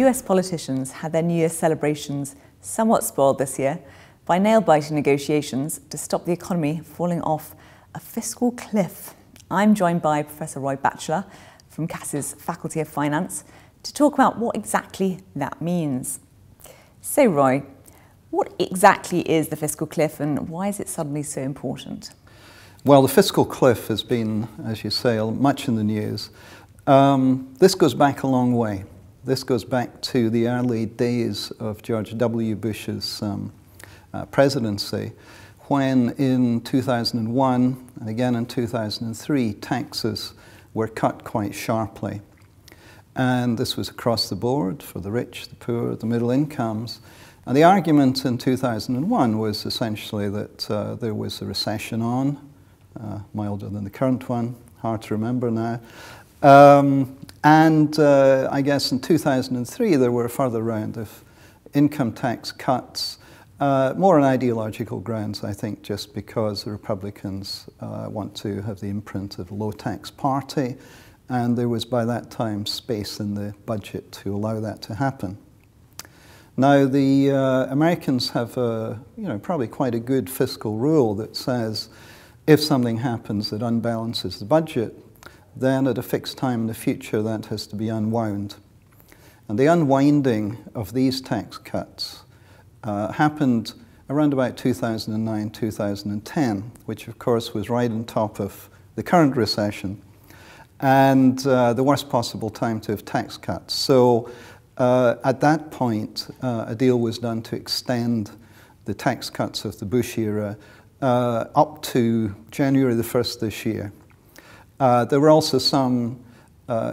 US politicians had their New Year's celebrations somewhat spoiled this year by nail-biting negotiations to stop the economy falling off a fiscal cliff. I'm joined by Professor Roy Batchelor from Cass's Faculty of Finance to talk about what exactly that means. So Roy, what exactly is the fiscal cliff and why is it suddenly so important? Well, the fiscal cliff has been, as you say, much in the news. This goes back a long way. This goes back to the early days of George W. Bush's presidency, when in 2001 and again in 2003, taxes were cut quite sharply. And this was across the board for the rich, the poor, the middle incomes. And the argument in 2001 was essentially that there was a recession on, milder than the current one, hard to remember now. I guess in 2003 there were a further round of income tax cuts, more on ideological grounds, I think, just because the Republicans want to have the imprint of a low-tax party, and there was by that time space in the budget to allow that to happen. Now the Americans have probably quite a good fiscal rule that says if something happens that unbalances the budget, then at a fixed time in the future that has to be unwound. And the unwinding of these tax cuts happened around about 2009, 2010, which of course was right on top of the current recession and the worst possible time to have tax cuts. So at that point, a deal was done to extend the tax cuts of the Bush era up to January the 1st this year. There were also some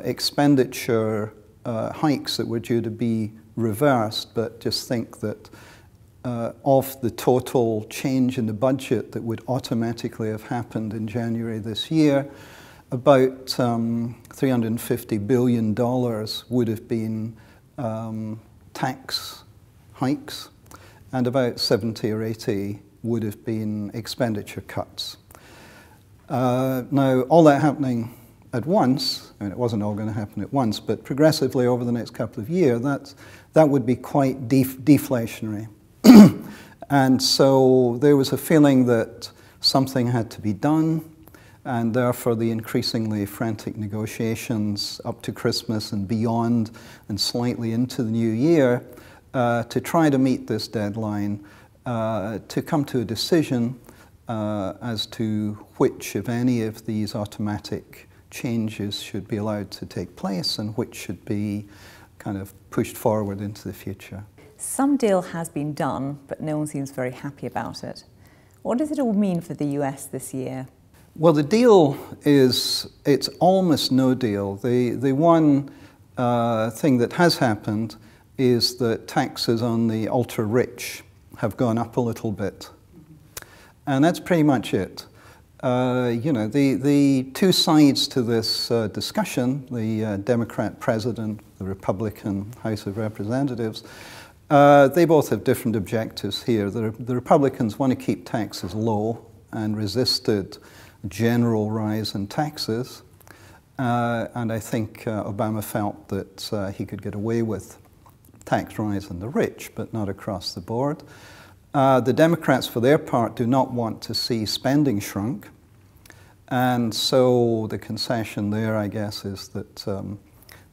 expenditure hikes that were due to be reversed, but just think that of the total change in the budget that would automatically have happened in January this year, about $350 billion would have been tax hikes, and about 70 or 80 would have been expenditure cuts. Now, all that happening at once, I mean, it wasn't all going to happen at once, but progressively over the next couple of years, that would be quite deflationary. And so there was a feeling that something had to be done, and therefore the increasingly frantic negotiations up to Christmas and beyond and slightly into the new year to try to meet this deadline, to come to a decision as to which, if any, of these automatic changes should be allowed to take place and which should be kind of pushed forward into the future. Some deal has been done, but no one seems very happy about it. What does it all mean for the US this year? Well, the deal is, it's almost no deal. The one thing that has happened is that taxes on the ultra-rich have gone up a little bit. And that's pretty much it. The two sides to this discussion, the Democrat president, the Republican House of Representatives, they both have different objectives here. The Republicans want to keep taxes low and resisted a general rise in taxes. And I think Obama felt that he could get away with tax rise on the rich, but not across the board. The Democrats, for their part, do not want to see spending shrunk. And so the concession there, I guess, is that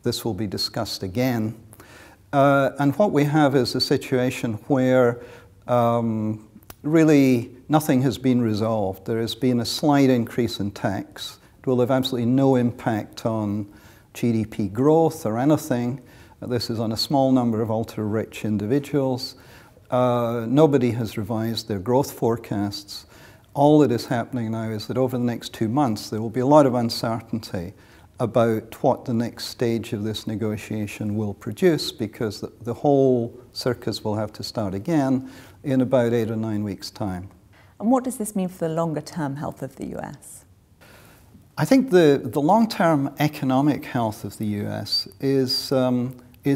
this will be discussed again. And what we have is a situation where really nothing has been resolved. There has been a slight increase in tax. It will have absolutely no impact on GDP growth or anything. This is on a small number of ultra-rich individuals. Nobody has revised their growth forecasts. All that is happening now is that over the next 2 months there will be a lot of uncertainty about what the next stage of this negotiation will produce, because the whole circus will have to start again in about 8 or 9 weeks' time. And what does this mean for the longer-term health of the US? I think the long-term economic health of the US is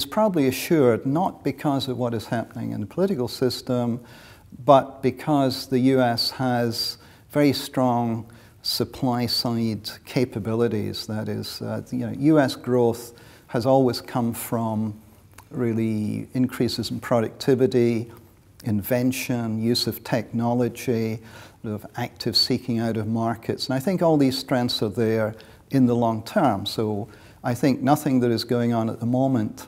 probably assured not because of what is happening in the political system, but because the US has very strong supply-side capabilities. That is, US growth has always come from really increases in productivity, invention, use of technology, sort of active seeking out of markets. And I think all these strengths are there in the long term. So I think nothing that is going on at the moment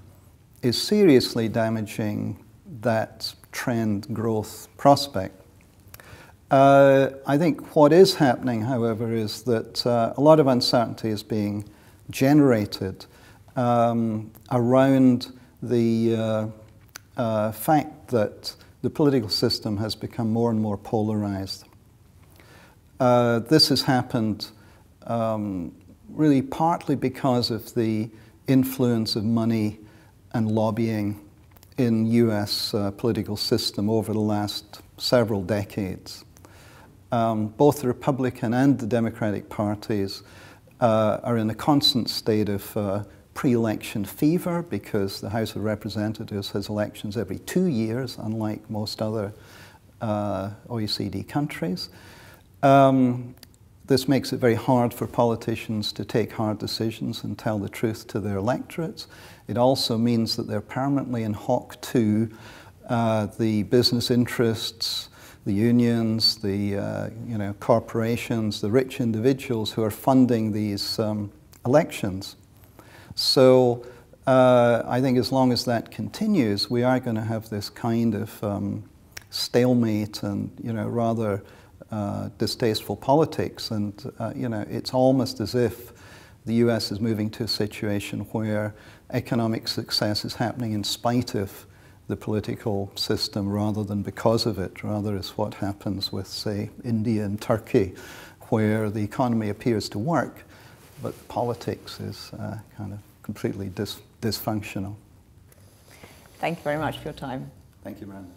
is seriously damaging that trend growth prospect. I think what is happening, however, is that a lot of uncertainty is being generated around the fact that the political system has become more and more polarized. This has happened really partly because of the influence of money and lobbying in US political system over the last several decades. Both the Republican and the Democratic parties are in a constant state of pre-election fever because the House of Representatives has elections every 2 years, unlike most other OECD countries. This makes it very hard for politicians to take hard decisions and tell the truth to their electorates. It also means that they're permanently in hock to the business interests, the unions, the corporations, the rich individuals who are funding these elections. So I think as long as that continues, we are going to have this kind of stalemate and rather distasteful politics. And it's almost as if the US is moving to a situation where economic success is happening in spite of the political system rather than because of it. Rather, is what happens with, say, India and Turkey, where the economy appears to work, but politics is kind of completely dysfunctional. Thank you very much for your time. Thank you, Miranda.